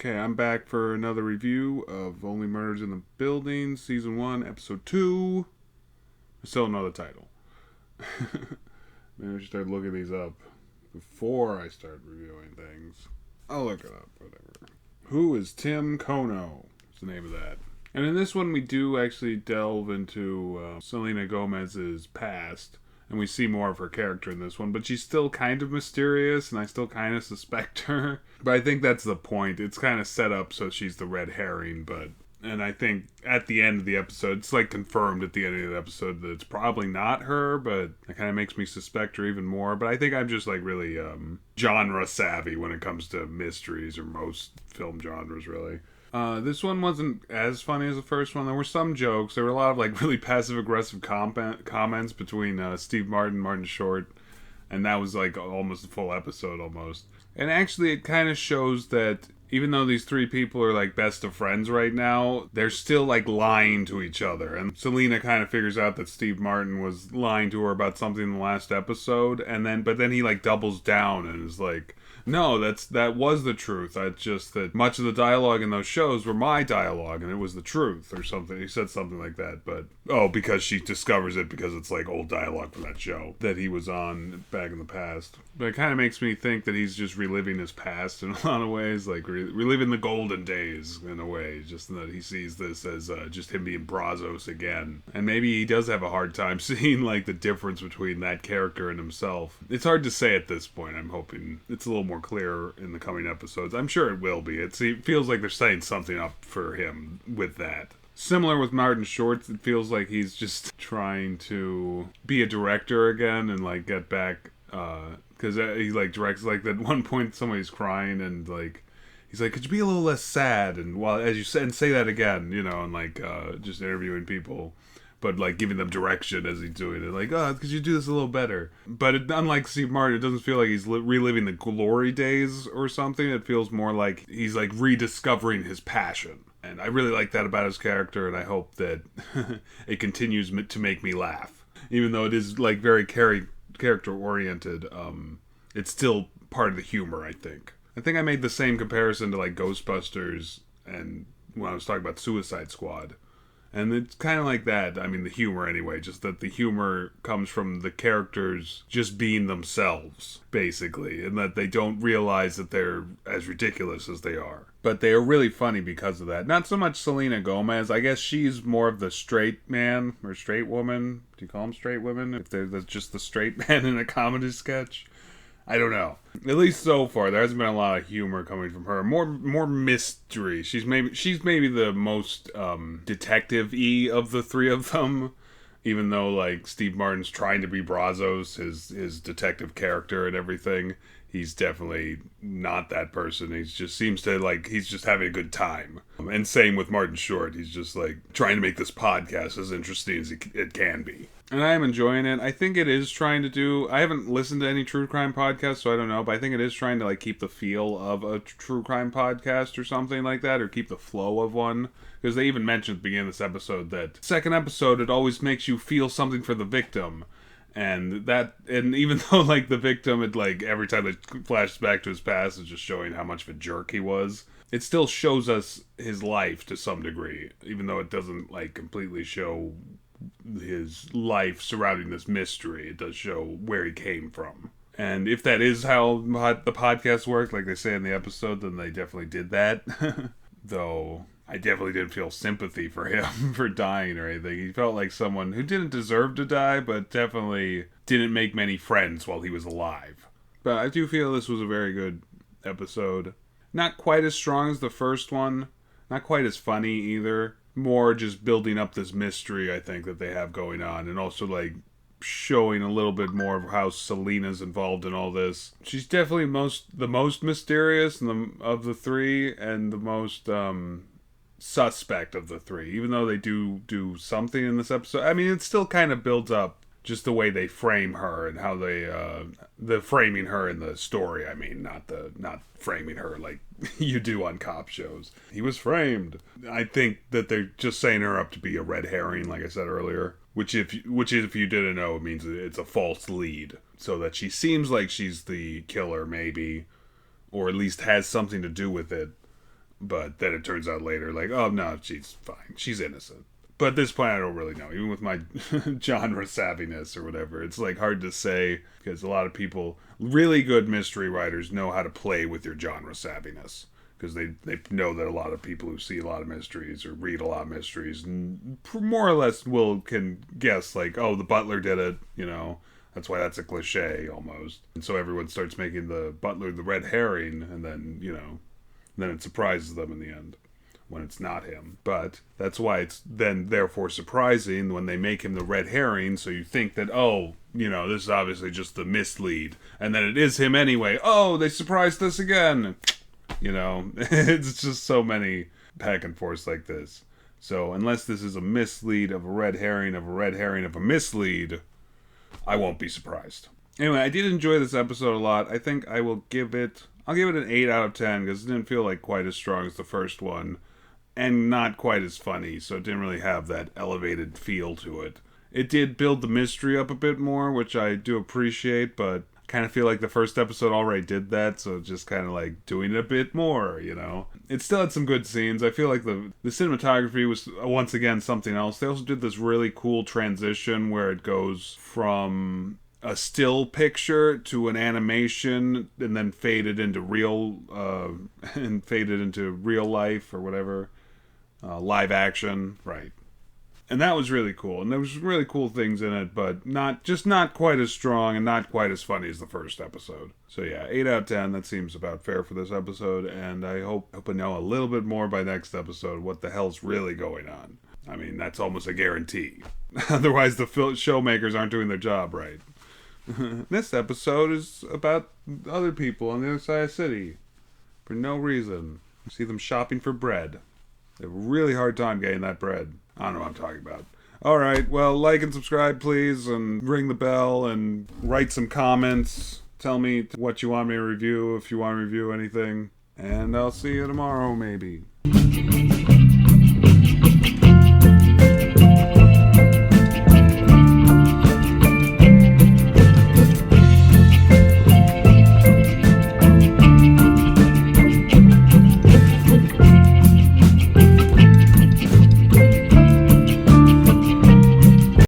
Okay, I'm back for another review of Only Murders in the Building, Season 1, Episode 2. I still don't know the title. Maybe I should start looking these up before I start reviewing things. I'll look it up, whatever. Who is Tim Kono? Is the name of that. And in this one, we do actually delve into Selena Gomez's past. And we see more of her character in this one. But she's still kind of mysterious, and I still kind of suspect her. But I think that's the point. It's kind of set up so she's the red herring, and I think at the end of the episode, it's like confirmed at the end of the episode that it's probably not her, but that kind of makes me suspect her even more. But I think I'm just like really genre savvy when it comes to mysteries, or most film genres, really. This one wasn't as funny as the first one. There were some jokes. There were a lot of like really passive-aggressive comments between Steve Martin, Martin Short, and that was like almost a full episode almost. And actually it kind of shows that even though these three people are like best of friends right now, they're still like lying to each other. And Selena kind of figures out that Steve Martin was lying to her about something in the last episode, but then he like doubles down and is like, no, that was the truth. It's just that much of the dialogue in those shows were my dialogue, and it was the truth, or something. He said something like that, but because she discovers it because it's like old dialogue from that show that he was on back in the past. But it kind of makes me think that he's just reliving his past in a lot of ways, like reliving the golden days in a way, just that he sees this as just him being Brazos again. And maybe he does have a hard time seeing like the difference between that character and himself. It's hard to say at this point. I'm hoping it's a little more clear in the coming episodes. I'm sure it will be. It feels like they're setting something up for him with that. Similar with Martin Short, it feels like he's just trying to be a director again and like get back, because he like directs, like at one point somebody's crying and like he's like, could you be a little less sad, and as you said, and say that again, and like just interviewing people, but like giving them direction as he's doing it, like, could you do this a little better? But unlike Steve Martin, it doesn't feel like he's reliving the glory days or something. It feels more like he's like rediscovering his passion. And I really like that about his character, and I hope that it continues to make me laugh. Even though it is like very character-oriented, it's still part of the humor, I think. I think I made the same comparison to like Ghostbusters and when I was talking about Suicide Squad. And it's kind of like that. I mean, the humor anyway, just that the humor comes from the characters just being themselves, basically, and that they don't realize that they're as ridiculous as they are. But they are really funny because of that. Not so much Selena Gomez. I guess she's more of the straight man or straight woman. Do you call them straight women? If they're just the straight man in a comedy sketch? I don't know. At least so far, there hasn't been a lot of humor coming from her. More mystery. She's maybe the most detective-y of the three of them. Even though like Steve Martin's trying to be Brazos, his detective character and everything, he's definitely not that person. He just seems to like he's just having a good time. And same with Martin Short. He's just like trying to make this podcast as interesting as it can be. And I am enjoying it. I think it is trying to do... I haven't listened to any true crime podcasts, so I don't know. But I think it is trying to like keep the feel of a true crime podcast or something like that. Or keep the flow of one. Because they even mentioned at the beginning of this episode that second episode, it always makes you feel something for the victim. And even though like the victim, it like every time it flashes back to his past is just showing how much of a jerk he was, it still shows us his life to some degree. Even though it doesn't like completely show his life surrounding this mystery, it does show where he came from. And if that is how the podcast worked, like they say in the episode, then they definitely did that. Though I definitely didn't feel sympathy for him for dying or anything. He felt like someone who didn't deserve to die, but definitely didn't make many friends while he was alive. But I do feel this was a very good episode. Not quite as strong as the first one. Not quite as funny either. More just building up this mystery, I think, that they have going on. And also, like, showing a little bit more of how Selena's involved in all this. She's definitely the most mysterious of the three, and the most suspect of the three. Even though they do something in this episode. I mean, it still kind of builds up just the way they frame her and how they the framing her in the story. I mean, not framing her like you do on cop shows. He was framed. I think that they're just setting her up to be a red herring, like I said earlier. Which if you didn't know, it means it's a false lead, so that she seems like she's the killer, maybe, or at least has something to do with it. But then it turns out later, like, oh, no, she's fine. She's innocent. But at this point, I don't really know. Even with my genre savviness or whatever, it's like hard to say because a lot of people, really good mystery writers, know how to play with your genre savviness because they know that a lot of people who see a lot of mysteries or read a lot of mysteries and more or less can guess like, oh, the butler did it, you know. That's why that's a cliche almost. And so everyone starts making the butler the red herring, and then, you know, then it surprises them in the end when it's not him. But that's why it's then therefore surprising when they make him the red herring, so you think that, oh, you know, this is obviously just the mislead. And then it is him anyway. Oh, they surprised us again. You know, it's just so many back and forths like this. So unless this is a mislead of a red herring of a red herring of a mislead, I won't be surprised. Anyway, I did enjoy this episode a lot. I think I'll give it an 8 out of 10 because it didn't feel like quite as strong as the first one and not quite as funny, so it didn't really have that elevated feel to it. It did build the mystery up a bit more, which I do appreciate, but I kind of feel like the first episode already did that, so just kind of like doing it a bit more, you know. It still had some good scenes. I feel like the cinematography was once again something else. They also did this really cool transition where it goes from a still picture to an animation and then faded into real life or whatever. Live action, right. And that was really cool. And there was really cool things in it, but not quite as strong and not quite as funny as the first episode. So yeah, 8 out of 10, that seems about fair for this episode, and I hope I know a little bit more by next episode what the hell's really going on. I mean, that's almost a guarantee. Otherwise, the showmakers aren't doing their job right. This episode is about other people on the other side of the city. For no reason. You see them shopping for bread. They have a really hard time getting that bread. I don't know what I'm talking about. Alright, well, like and subscribe, please, and ring the bell, and write some comments. Tell me what you want me to review, if you want to review anything. And I'll see you tomorrow, maybe.